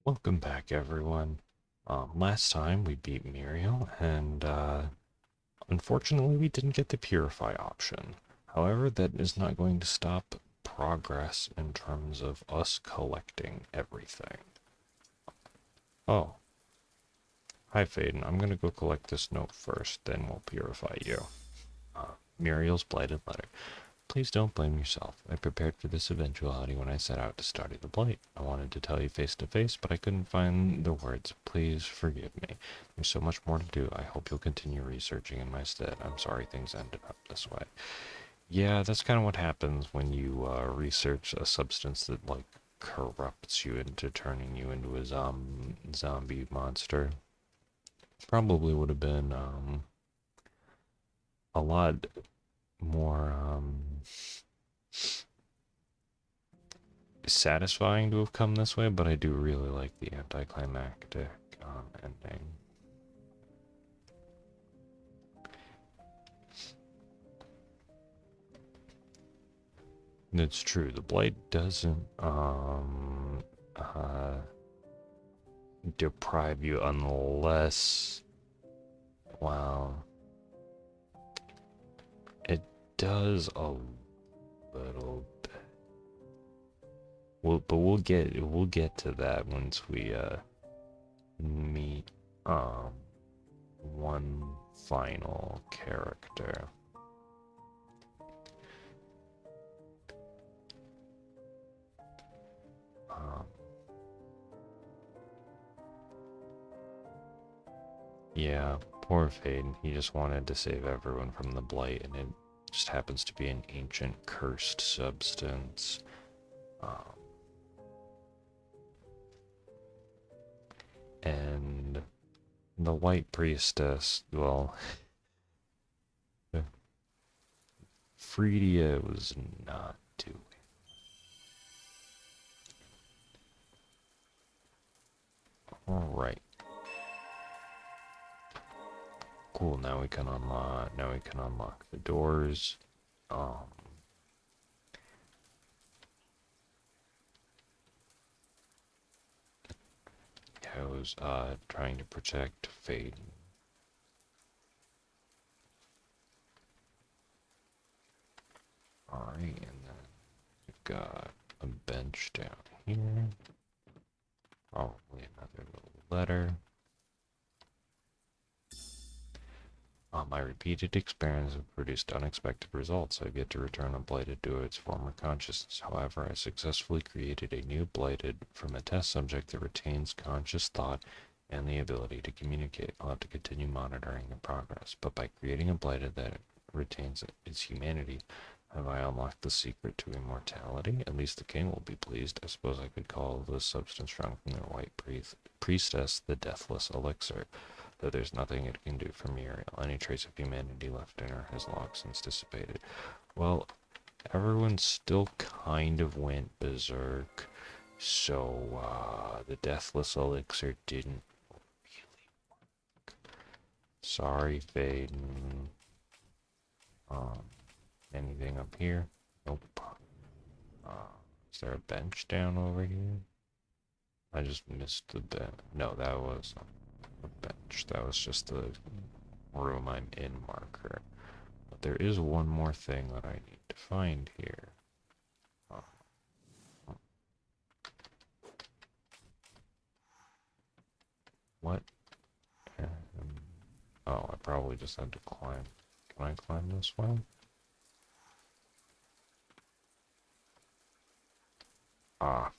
Welcome back, everyone. Last time we beat Muriel, and unfortunately, we didn't get the Purify option. However, that is not going to stop progress in terms of us collecting everything. Oh, hi, Faden. I'm gonna go collect this note first, then we'll purify you. Muriel's blighted letter. Please don't blame yourself. I prepared for this eventuality when I set out to study the blight. I wanted to tell you face to face, but I couldn't find the words. Please forgive me. There's so much more to do. I hope you'll continue researching in my stead. I'm sorry things ended up this way. Yeah, that's kind of what happens when you research a substance that, like, corrupts you into turning you into a zombie monster. Probably would have been a lot more satisfying to have come this way, but I do really like the anticlimactic ending. It's true, the blight doesn't uh, deprive you unless, well, it does a little bit. But we'll get to that once we meet one final character. Um, yeah, poor Fade. He just wanted to save everyone from the blight, and it just happens to be an ancient cursed substance. Um, and the White Priestess, well, Freedia was not doing. Alright. Cool, now we can unlock the doors. Um I was trying to protect Fade. Alright, and then we've got a bench down here. Probably another little letter. My repeated experiments have produced unexpected results. I've yet to return a blighted to its former consciousness. However, I successfully created a new blighted from a test subject that retains conscious thought and the ability to communicate. I'll have to continue monitoring the progress, but by creating a blighted that retains its humanity, have I unlocked the secret to immortality? At least the king will be pleased. I suppose I could call the substance drawn from their white priestess the deathless elixir, though there's nothing it can do for Muriel. Any trace of humanity left in her has long since dissipated. Well, everyone still kind of went berserk, so the deathless elixir didn't really. Sorry, Faden. Um, anything up here? Nope. Uh, is there a bench down over here? I just missed the bench. No, that was a bench. That was just the room I'm in marker. But there is one more thing that I need to find here. What? Oh, I probably just had to climb. Can I climb this way? Ah,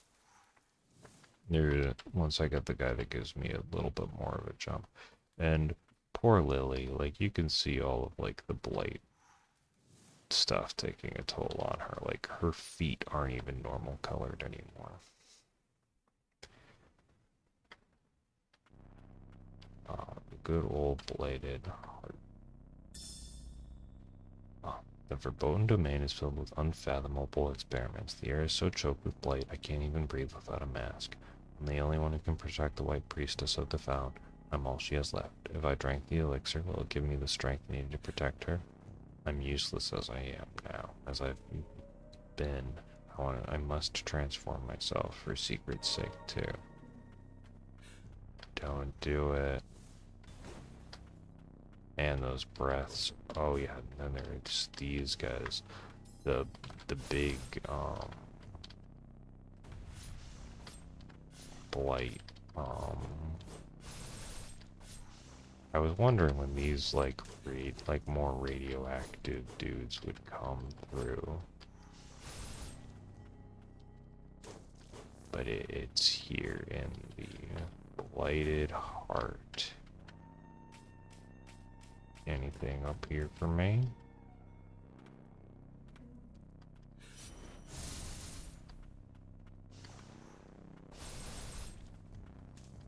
there. Once I get the guy that gives me a little bit more of a jump. And poor Lily, like you can see all of like the blight stuff taking a toll on her. Like her feet aren't even normal colored anymore. Good old bladed heart. The verboten domain is filled with unfathomable experiments. The air is so choked with blight I can't even breathe without a mask. I'm the only one who can protect the white priestess of the found. I'm all she has left. If I drank the elixir, will it give me the strength needed to protect her? I'm useless as I am now, as I've been. I must transform myself for secret's sake too. Don't do it. And those breaths. Oh yeah, and then there's these guys. The big blight. I was wondering when these like more radioactive dudes would come through. But it's here in the blighted heart. Anything up here for me?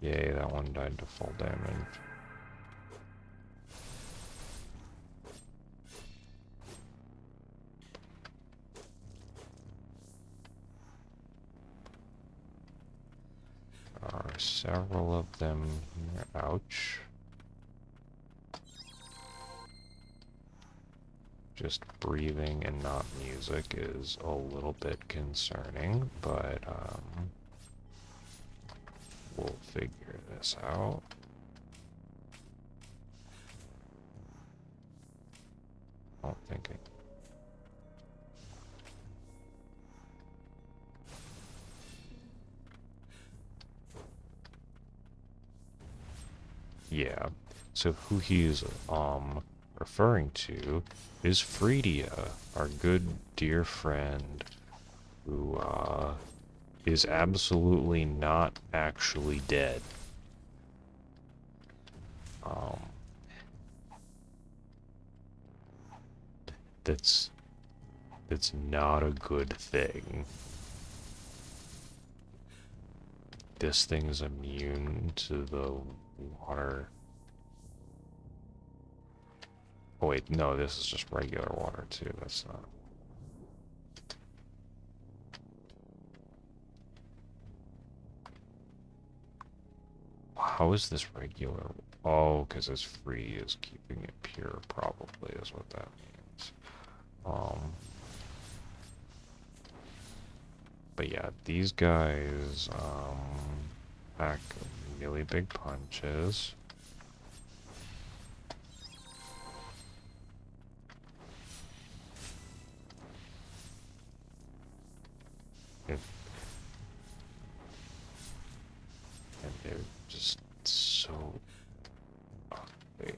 Yay, that one died to full damage. There are several of them here. Ouch. Just breathing and not music is a little bit concerning, but we'll figure this out. I don't think I... Yeah, so who he's referring to is Freedia, our good dear friend, who is absolutely not actually dead. That's not a good thing. This thing is immune to the water. Oh wait, no, this is just regular water too. That's not... How is this regular? Oh, because it's free is keeping it pure, probably is what that means. But yeah, these guys pack really big punches. And they're just so... wait.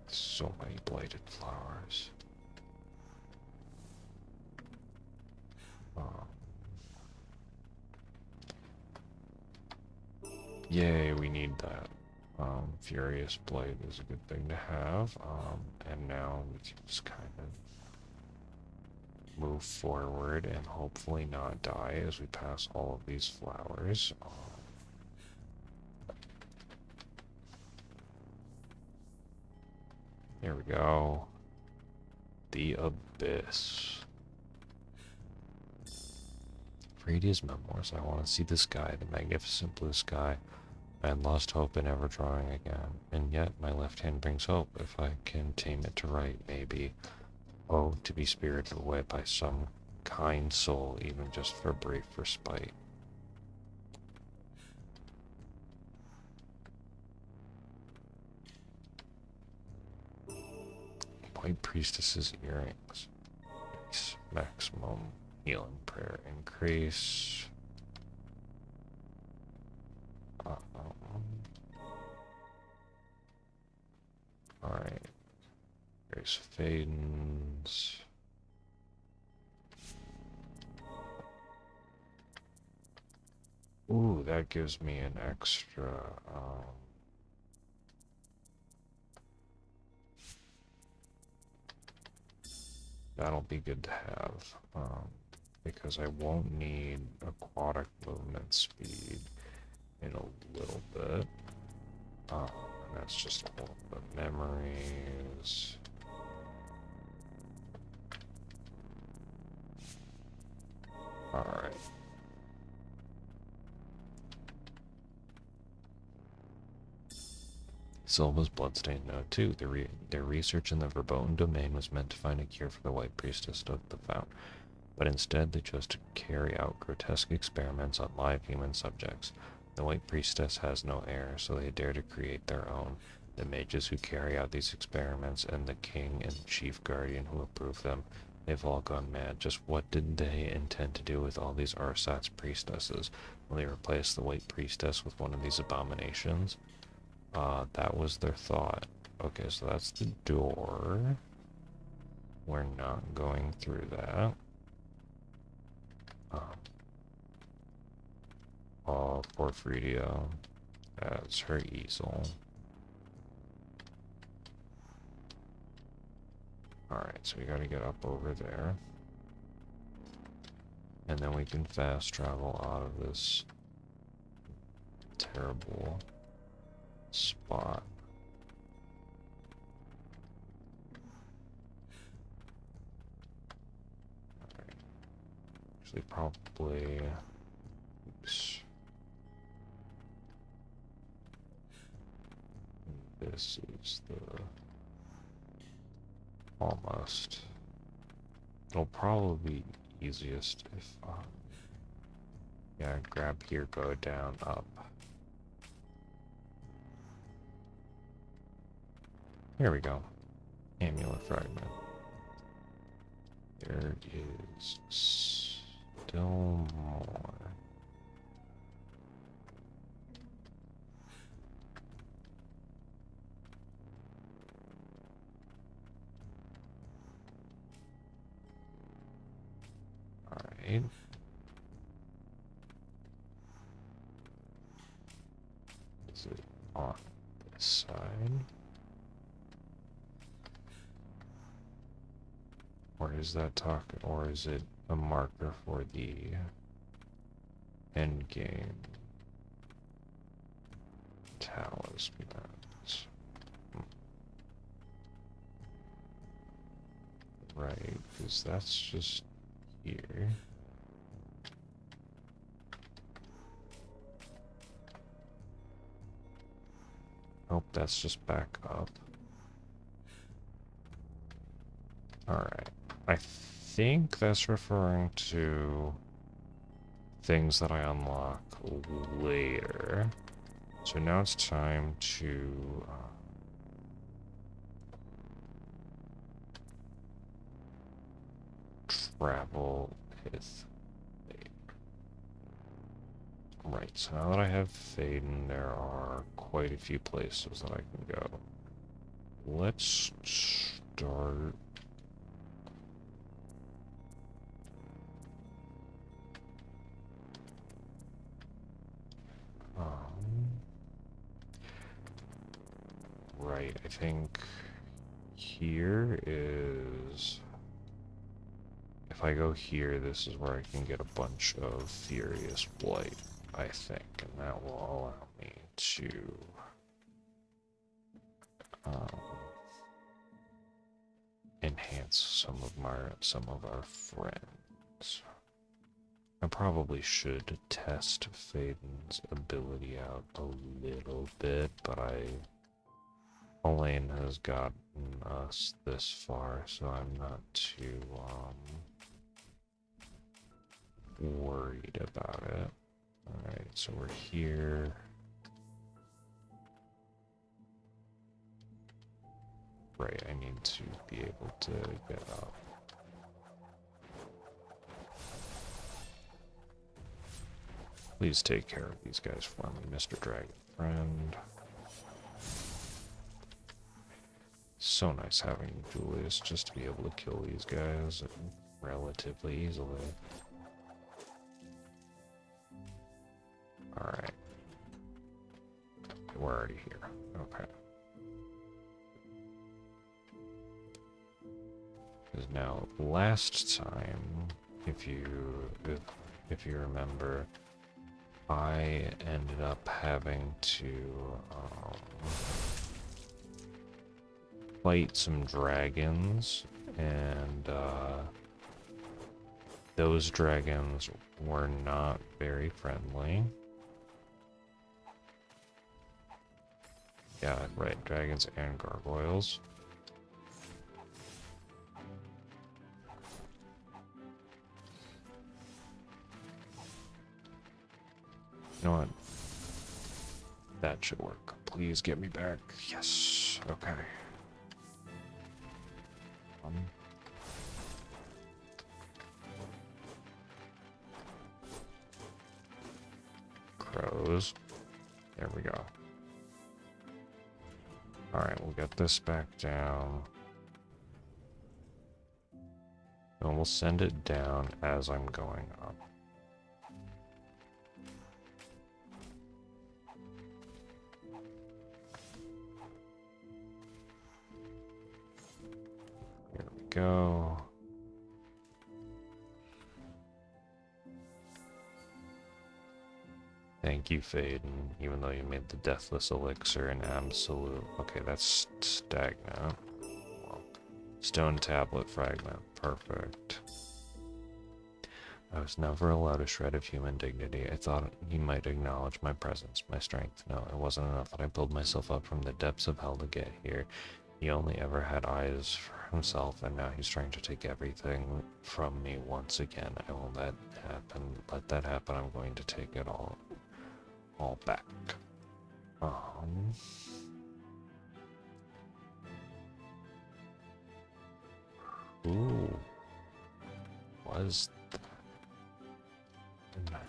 So many blighted flowers. Yay, we need that. Furious Blight is a good thing to have. And now we can just kind of move forward and hopefully not die as we pass all of these flowers. There we go. The Abyss. Freedia's memoirs. I want to see the sky, the magnificent blue sky. I had lost hope in ever drawing again, and yet my left hand brings hope if I can tame it to write, maybe. Oh, to be spirited away by some kind soul, even just for a brief respite. White Priestess's earrings. Nice. Maximum healing prayer increase. Alright. There's Fadens. Ooh, that gives me an extra, that'll be good to have, because I won't need aquatic movement speed in a little bit. And that's just all the memories. Alright. Silva's Bloodstained Note 2. Their research in the verboten domain was meant to find a cure for the White Priestess of the Fount, but instead they chose to carry out grotesque experiments on live human subjects. The White Priestess has no heir, so they dare to create their own. The mages who carry out these experiments, and the king and chief guardian who approve them, they've all gone mad. Just what did they intend to do with all these Arsat's priestesses? Will they replace the White Priestess with one of these abominations? That was their thought. Okay, so that's the door. We're not going through that. Oh, poor Fridio. That's her easel. Alright, so we gotta get up over there. And then we can fast travel out of this terrible spot. Alright. Actually, probably... Oops. This is the... Almost. It'll probably be easiest if, yeah, grab here, go down, up. Here we go. Amulet fragment. There is still more. Alright. Is it on this side? Or is that talking, or is it a marker for the end game talismans? Right, because that's just here. Oh, that's just back up. Alright. I think that's referring to things that I unlock later. So now it's time to travel with Faden. Right, so now that I have Faden, there are quite a few places that I can go. Let's start... Right, I think here is... If I go here, this is where I can get a bunch of Furious Blight, I think, and that will allow me to enhance some of our friends. I probably should test Faden's ability out a little bit, but Elaine has gotten us this far, so I'm not too worried about it. Alright, so we're here. Right, I need to be able to get up. Please take care of these guys for me, Mr. Dragon Friend. So nice having Julius just to be able to kill these guys relatively easily. Alright. We're already here. Okay. Because now, last time, if you remember, I ended up having to fight some dragons, and those dragons were not very friendly. Yeah, right, dragons and gargoyles. You know what? That should work. Please get me back. Yes. Okay. Crows. There we go. Alright, we'll get this back down. And we'll send it down as I'm going up. Here we go. Thank you, Faden, even though you made the Deathless Elixir an absolute... Okay, that's stagnant. Well, stone tablet fragment. Perfect. I was never allowed a shred of human dignity. I thought he might acknowledge my presence, my strength. No, it wasn't enough that I pulled myself up from the depths of hell to get here. He only ever had eyes for himself, and now he's trying to take everything from me once again. I won't let that happen. I'm going to take it all back. Ooh. Was that?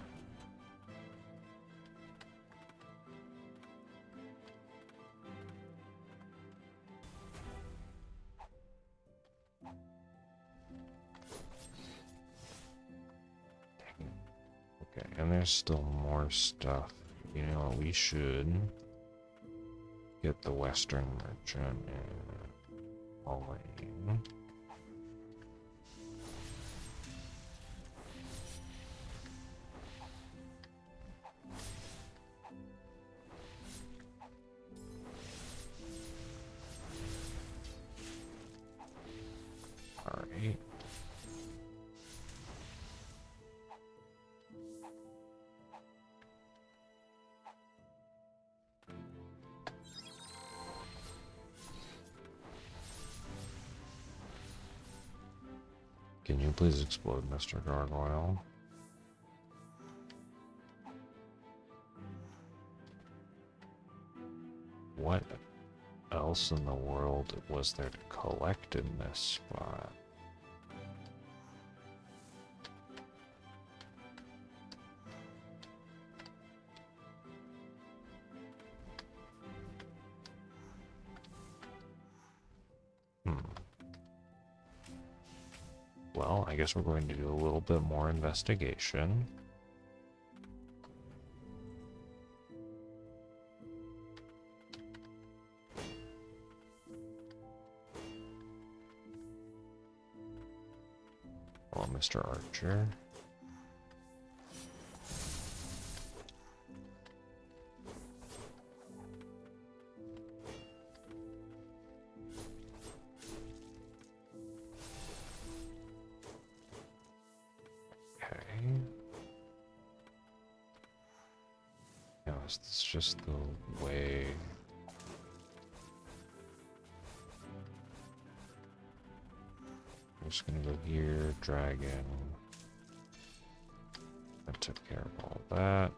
Okay, and there's still more stuff. You know, we should get the Western Merchant and Elaine. Alright. Can you please explode, Mr. Gargoyle? What else in the world was there to collect in this spot? Well, I guess we're going to do a little bit more investigation. Hello, Mr. Archer. It's just the way. I'm just gonna go here, dragon. I took care of all that.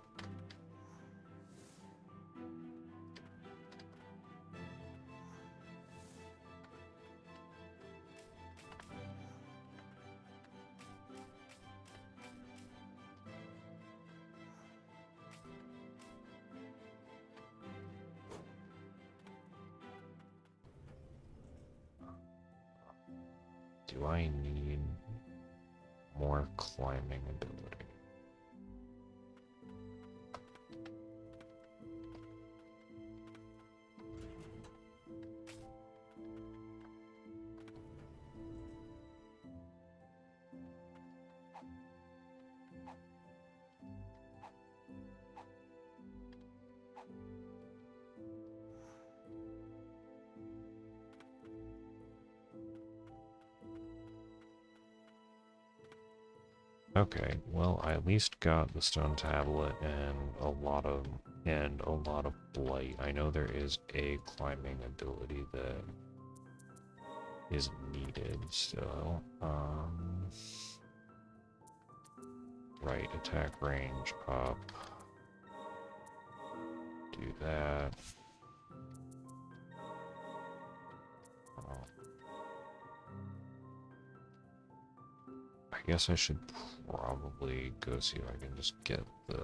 Do I need more climbing ability? Okay, well, I at least got the stone tablet and a lot of blight. I know there is a climbing ability that is needed still. Right, attack range up. Do that. Oh. I guess I should probably go see if I can just get the...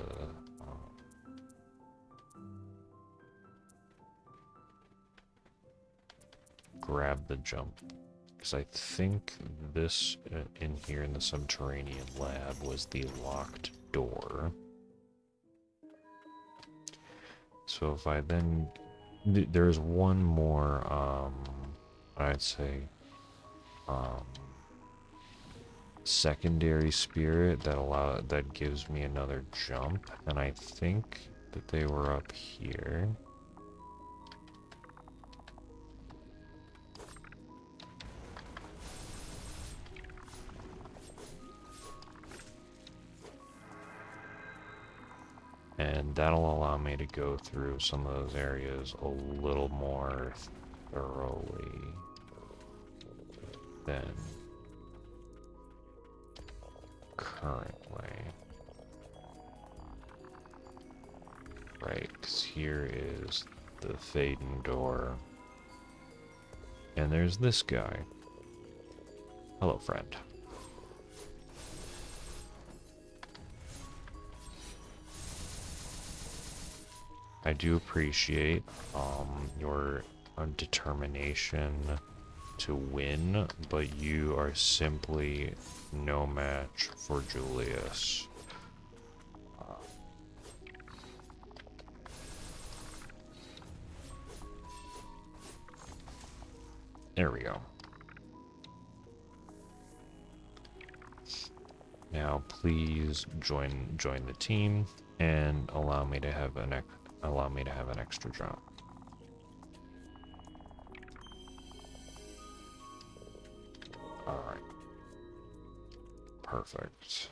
grab the jump. Because I think this in here in the subterranean lab was the locked door. So if I then... there's one more, I'd say, secondary spirit that gives me another jump, and I think that they were up here. And that'll allow me to go through some of those areas a little more thoroughly than currently. Right, because here is the Faden door. And there's this guy. Hello, friend. I do appreciate your determination to win, but you are simply no match for Julius. There we go. Now, please join the team and allow me to have an extra jump. All right. Perfect.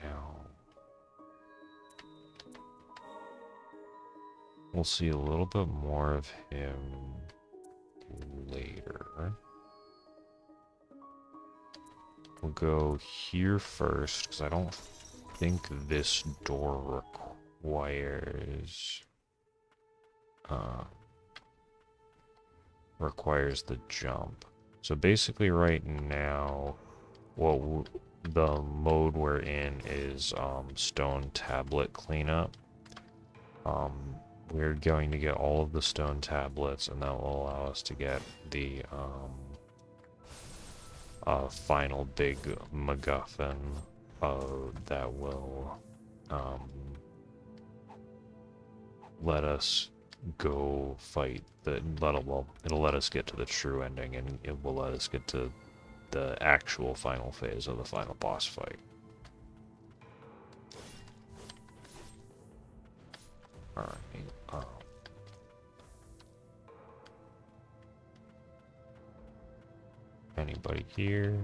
Now we'll see a little bit more of him later. We'll go here first, because I don't think this door requires the jump. So basically right now, the mode we're in is stone tablet cleanup. We're going to get all of the stone tablets, and that will allow us to get the final big MacGuffin that will let us go fight it'll let us get to the true ending, and it will let us get to the actual final phase of the final boss fight. Alright, anybody here?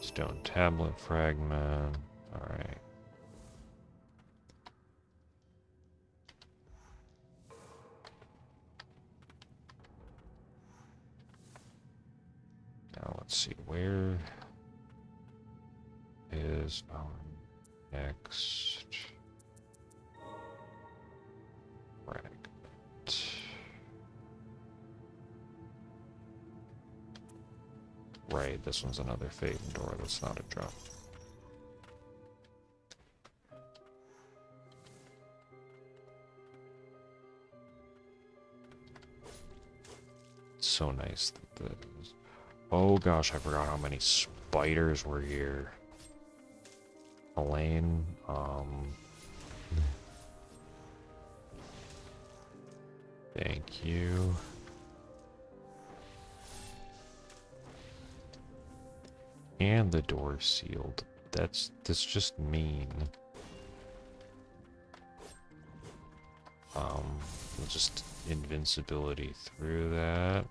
Stone tablet fragment. Alright. Now let's see, where is our next fragment? Right, this one's another Faden door, that's not a jump. It's so nice that oh gosh, I forgot how many spiders were here. Elaine, thank you. And the door sealed. That's just mean. Just invincibility through that.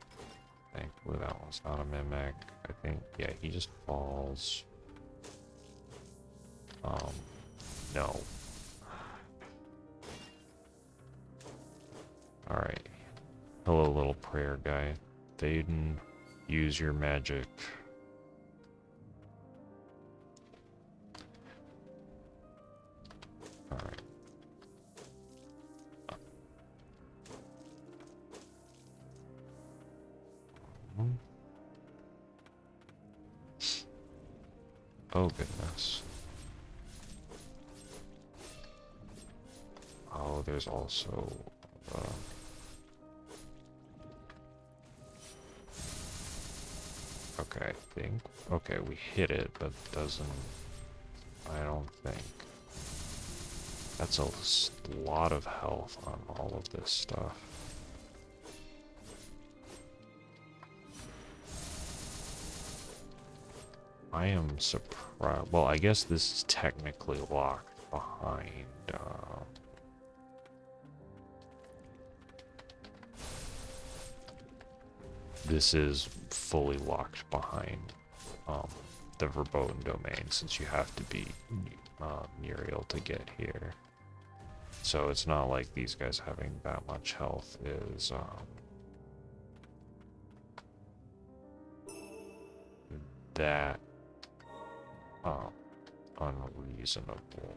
Thankfully that one's not a mimic. I think, yeah, he just falls. No. Alright. Hello, little prayer guy. Faden, use your magic. Alright. Oh, goodness. Oh, there's also... okay, I think... okay, we hit it, but doesn't... I don't think... that's a lot of health on all of this stuff. I am surprised... well, I guess this is technically locked behind... this is fully locked behind the verboten domain, since you have to be Muriel to get here. So it's not like these guys having that much health is that unreasonable.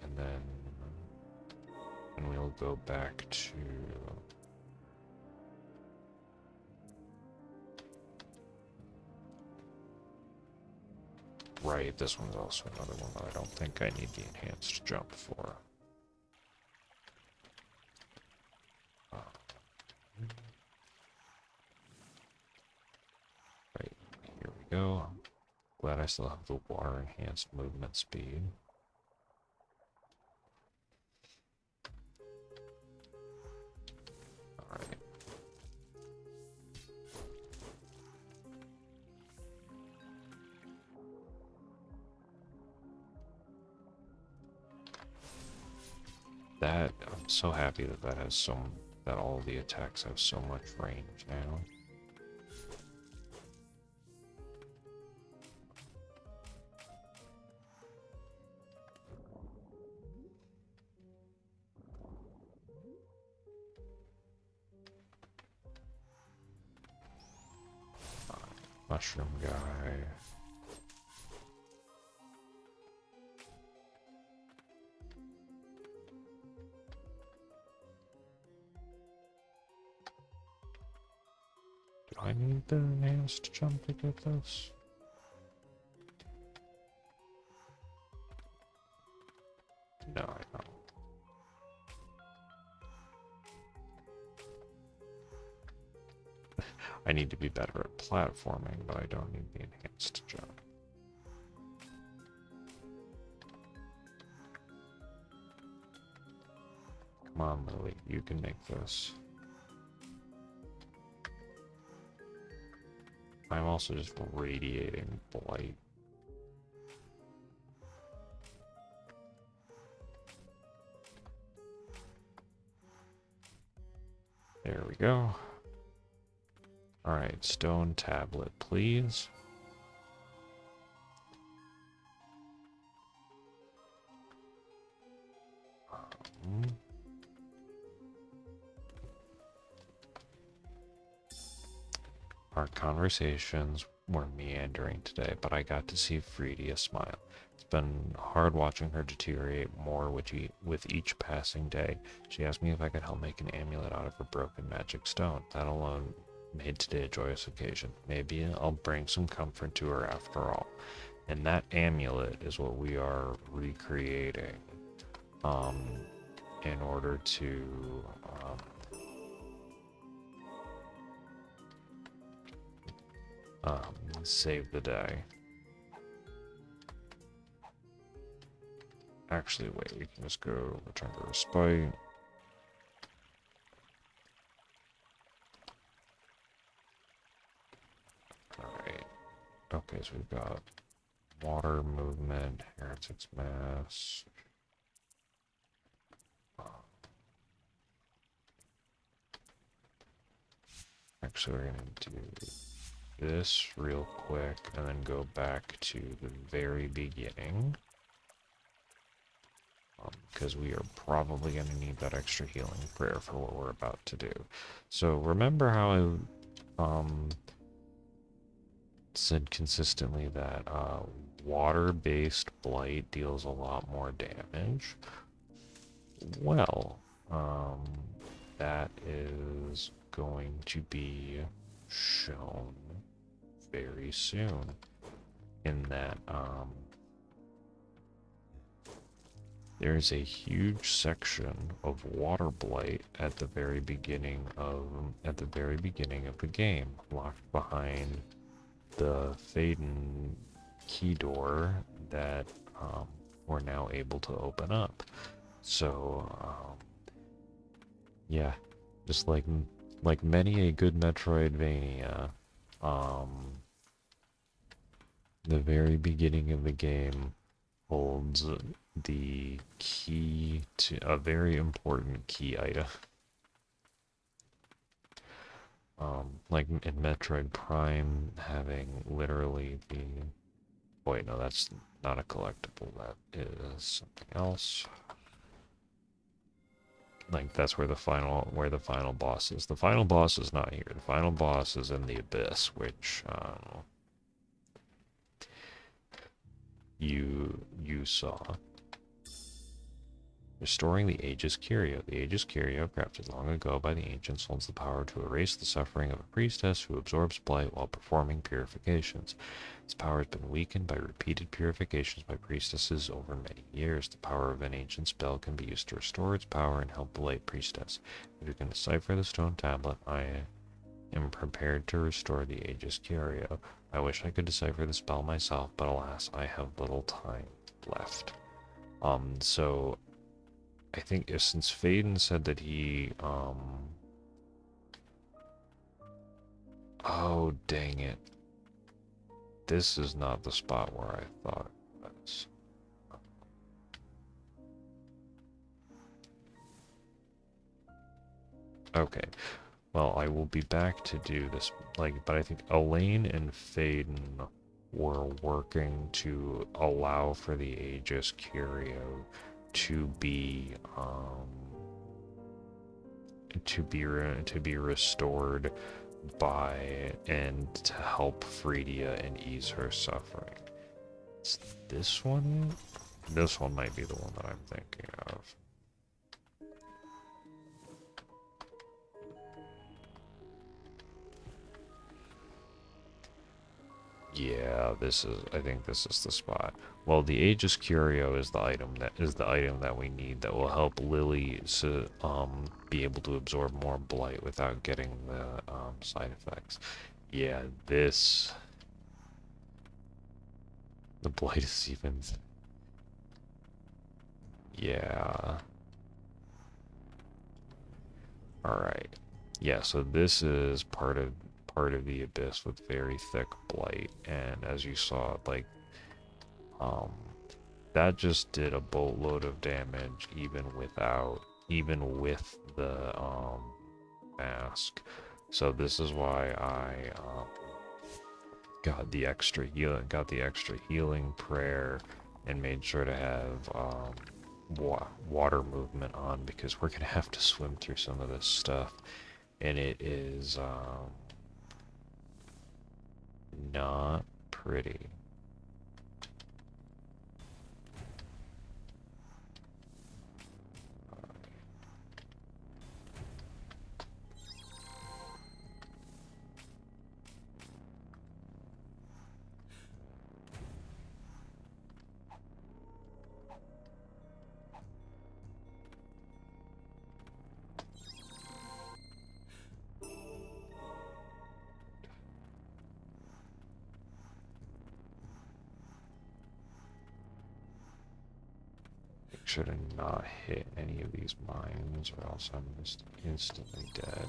And then we'll go back to... right, this one's also another one that I don't think I need the enhanced jump for. Right, here we go. Glad I still have the water enhanced movement speed. Alright. That, I'm so happy that that has that all the attacks have so much range now. Mushroom guy. Do I need the enhanced jump to get this? No, I don't. I need to be better at platforming, but I don't need the enhanced jump. Come on, Lily, you can make this. I'm also just radiating blight. There we go. Alright, stone tablet, please. Our conversations were meandering today, but I got to see Freedia smile. It's been hard watching her deteriorate more with each passing day. She asked me if I could help make an amulet out of her broken magic stone. That alone made today a joyous occasion. Maybe I'll bring some comfort to her after all. And that amulet is what we are recreating in order to save the day. Actually, wait, we can just go return to respite. Alright. Okay, so we've got water movement, heretic's mass. Actually, we're going to do this real quick and then go back to the very beginning. because we are probably going to need that extra healing prayer for what we're about to do. So remember how I said consistently that water-based blight deals a lot more damage? Well, that is going to be shown very soon in that there's a huge section of water blight at the very beginning of the game, locked behind the Faden key door that we're now able to open up. So yeah, just like many a good Metroidvania, the very beginning of the game holds the key to a very important key item. Like in Metroid Prime, having literally the... Wait, no, that's not a collectible. That is something else. Like that's where the final boss is. The final boss is not here. The final boss is in the Abyss, which you saw. Restoring the Aegis Curio. The Aegis Curio, crafted long ago by the ancients, holds the power to erase the suffering of a priestess who absorbs blight while performing purifications. Its power has been weakened by repeated purifications by priestesses over many years. The power of an ancient spell can be used to restore its power and help the late priestess. If you can decipher the stone tablet, I am prepared to restore the Aegis Curio. I wish I could decipher the spell myself, but alas, I have little time left. So I think since Faden said that he, oh, dang it. This is not the spot where I thought it was. Okay. Well, I will be back to do this, but I think Elaine and Faden were working to allow for the Aegis Curio to be restored by and to help Freedia and ease her suffering. It's this one? This one might be the one that I'm thinking of. Yeah, I think this is the spot. Well, the Aegis Curio is the item that we need that will help Lily be able to absorb more blight without getting the side effects. Yeah, the blight is even... Yeah. Alright. Yeah, so this is part of the Abyss with very thick blight, and as you saw, that just did a boatload of damage even with the mask. So this is why I got the extra healing prayer and made sure to have water movement on, because we're gonna have to swim through some of this stuff, and it is not pretty. Make sure to not hit any of these mines, or else I'm just instantly dead.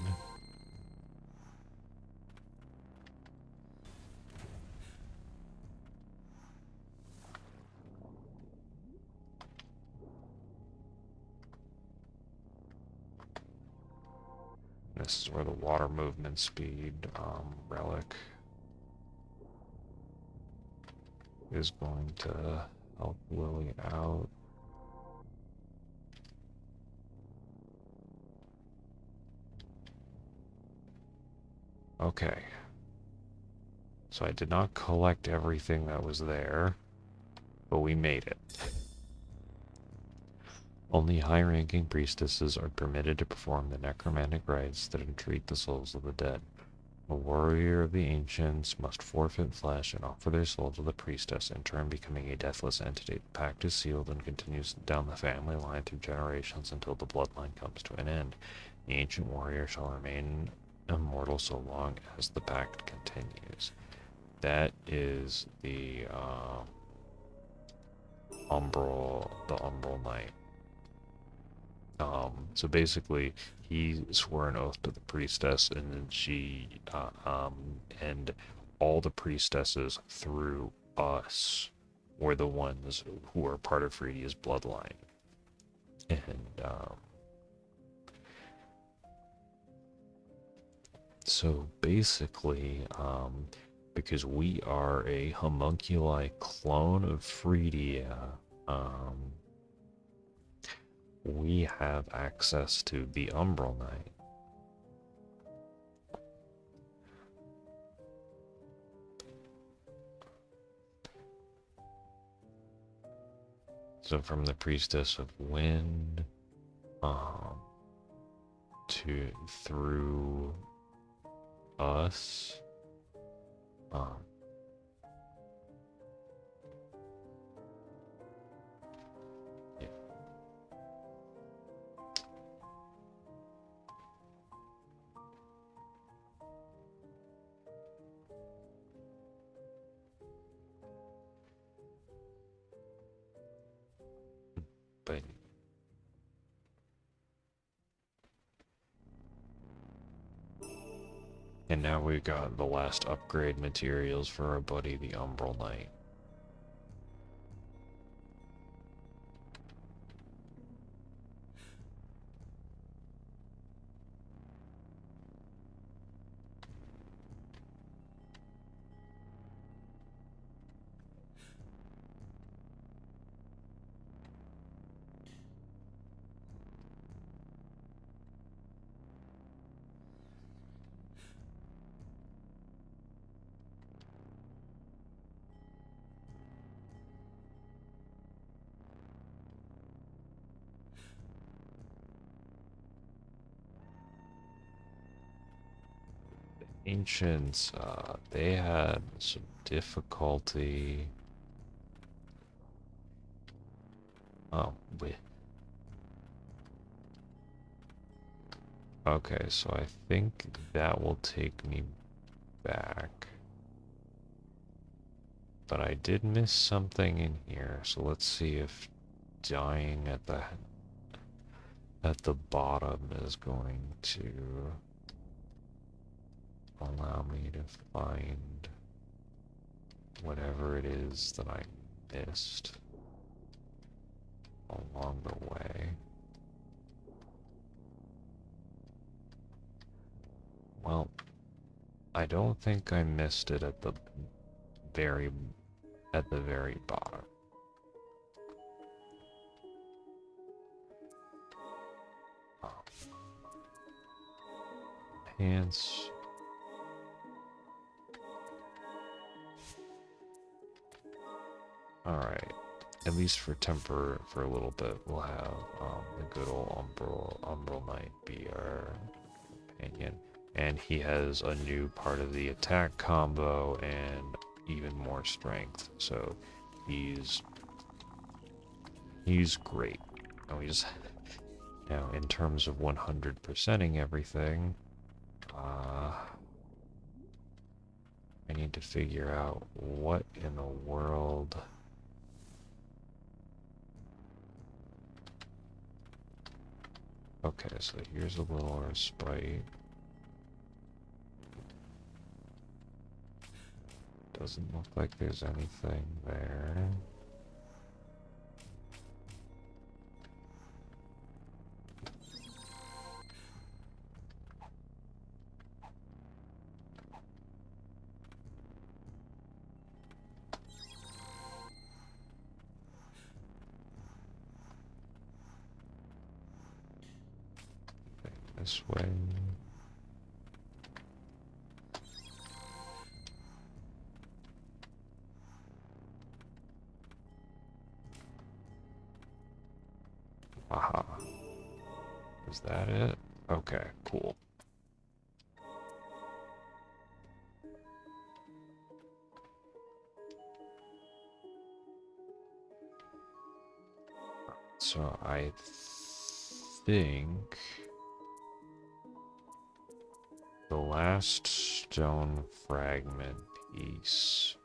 This is where the water movement speed relic is going to help Lily out. Okay. So I did not collect everything that was there, but we made it. Only high-ranking priestesses are permitted to perform the necromantic rites that entreat the souls of the dead. A warrior of the ancients must forfeit flesh and offer their soul to the priestess, in turn becoming a deathless entity. The pact is sealed and continues down the family line through generations until the bloodline comes to an end. The ancient warrior shall remain immortal so long as the pact continues. That is the the Umbral Knight. So basically, he swore an oath to the priestess, and then and all the priestesses through us were the ones who were part of Freedia's bloodline. And so basically, because we are a homunculi clone of Freedia, we have access to the Umbral Knight. So from the Priestess of Wind, through us, yeah. But and now we got the last upgrade materials for our buddy, the Umbral Knight. Ancients, they had some difficulty. Oh, wait. Okay, so I think that will take me back. But I did miss something in here, so let's see if dying at the bottom is going to allow me to find whatever it is that I missed along the way. Well, I don't think I missed it at the very bottom. Oh. Pants. Alright. At least for a little bit, we'll have the good old Umbral Knight be our companion. And he has a new part of the attack combo and even more strength. So he's great. And we just now in terms of 100%ing everything, I need to figure out what in the world. Okay, so here's a little respite. Doesn't look like there's anything there. This way. Aha. Is that it? Okay, cool. So I think the last stone fragment piece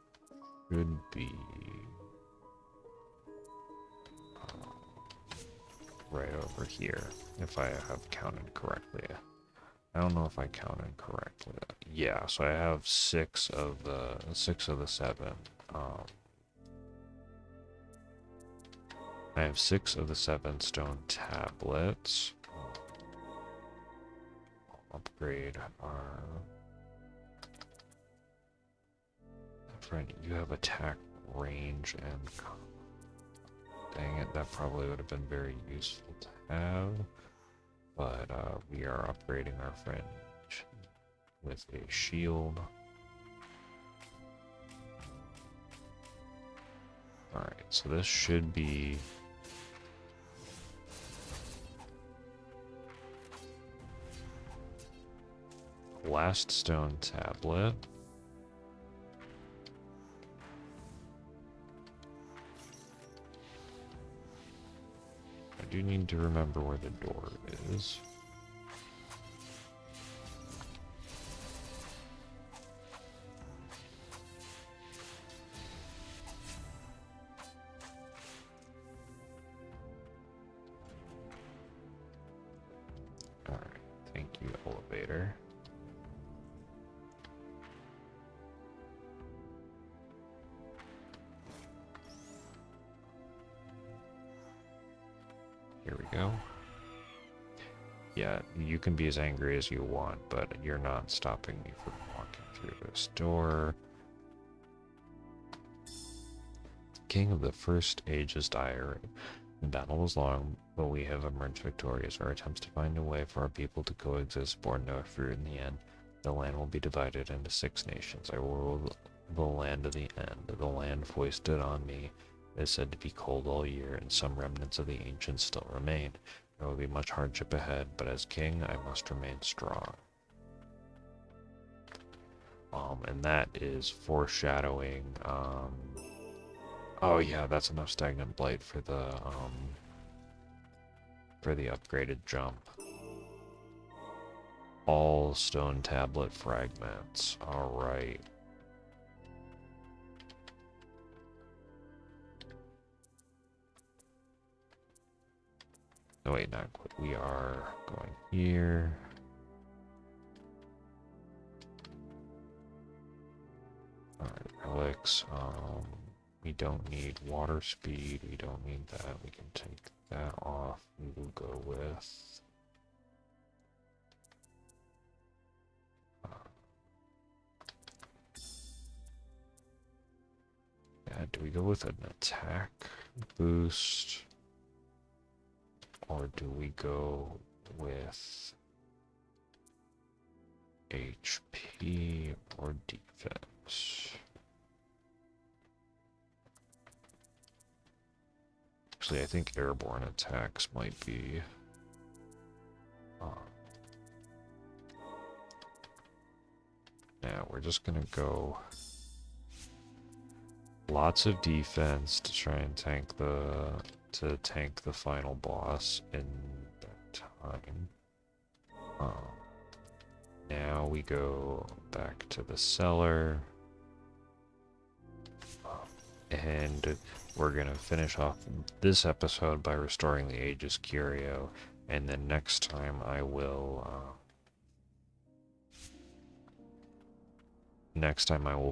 should be right over here, if I have counted correctly. I don't know if I counted correctly. Yeah, so I have six of the seven. I have 6 of the 7 stone tablets. Upgrade our friend. You have attack range and dang it, that probably would have been very useful to have. But we are upgrading our friend with a shield. Alright, so this should be last stone tablet. I do need to remember where the door is. Alright, thank you, elevator. Here we go. Yeah, you can be as angry as you want, but you're not stopping me from walking through this door. King of the first Aegis diary. The battle was long, but we have emerged victorious. Our attempts to find a way for our people to coexist bore no fruit in the end. The land will be divided into 6 nations. I will rule the land to the end. The land foisted on me is said to be cold all year, and some remnants of the ancients still remain. There will be much hardship ahead, but as king, I must remain strong. And that is foreshadowing. Oh yeah, that's enough stagnant blight for the upgraded jump. All stone tablet fragments. All right. No, wait, not quite. We are going here. Alright, relics. We don't need water speed. We don't need that. We can take that off. We will go with... yeah, do we go with an attack boost? Or do we go with HP or defense? Actually, I think airborne attacks might be... now we're just gonna go lots of defense to try and tank the final boss in that time. Now we go back to the cellar, and we're gonna finish off this episode by restoring the Aegis Curio, and then next time I will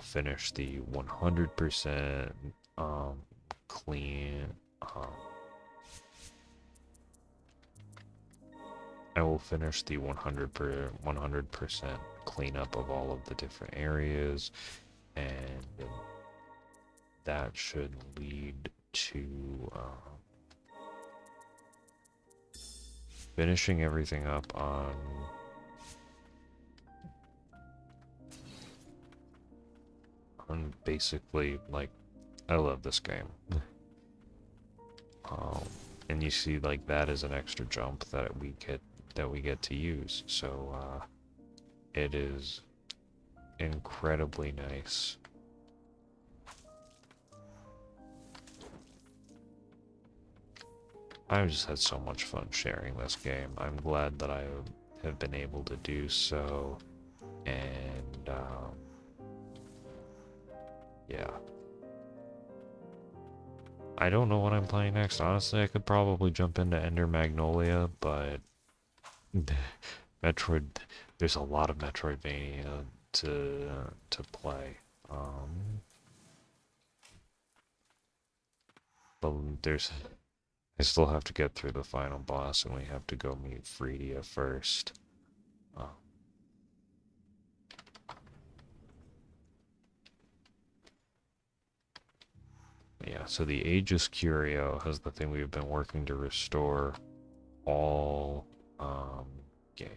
finish the 100% clean. I will finish the 100% cleanup of all of the different areas, and that should lead to finishing everything up on basically, like, I love this game. And you see, like, that is an extra jump that we get to use. So it is incredibly nice. I've just had so much fun sharing this game. I'm glad that I have been able to do so, and yeah. I don't know what I'm playing next. Honestly, I could probably jump into Ender Magnolia, but Metroid, there's a lot of Metroidvania to play. But I still have to get through the final boss, and we have to go meet Freedia first. Yeah, so the Aegis Curio has the thing we've been working to restore all game.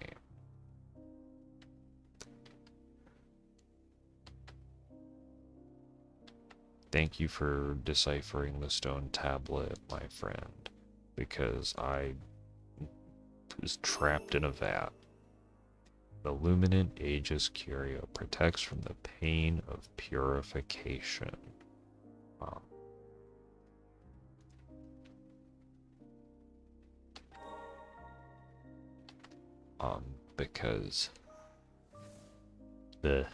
Thank you for deciphering the stone tablet, my friend, because I was trapped in a vat. The luminant Aegis Curio protects from the pain of purification. Because the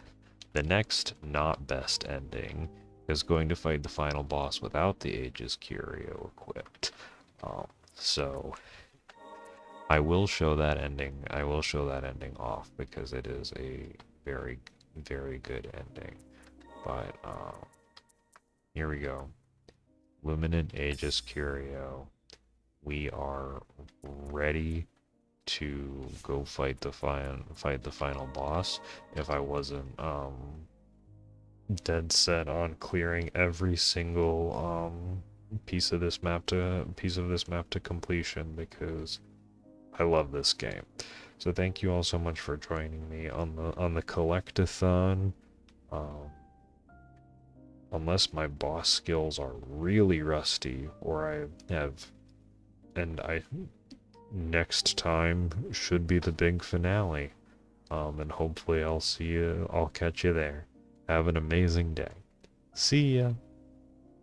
next not best ending is going to fight the final boss without the Aegis Curio equipped. So I will show that ending. I will show that ending off because it is a very, very good ending. But here we go. Luminant Aegis Curio. We are ready to go fight the final boss. If I wasn't dead set on clearing every single piece of this map to completion, because I love this game. So thank you all so much for joining me on the collect-a-thon. Unless my boss skills are really rusty, or I have, and next time should be the big finale. And hopefully I'll catch you there. Have an amazing day. See ya.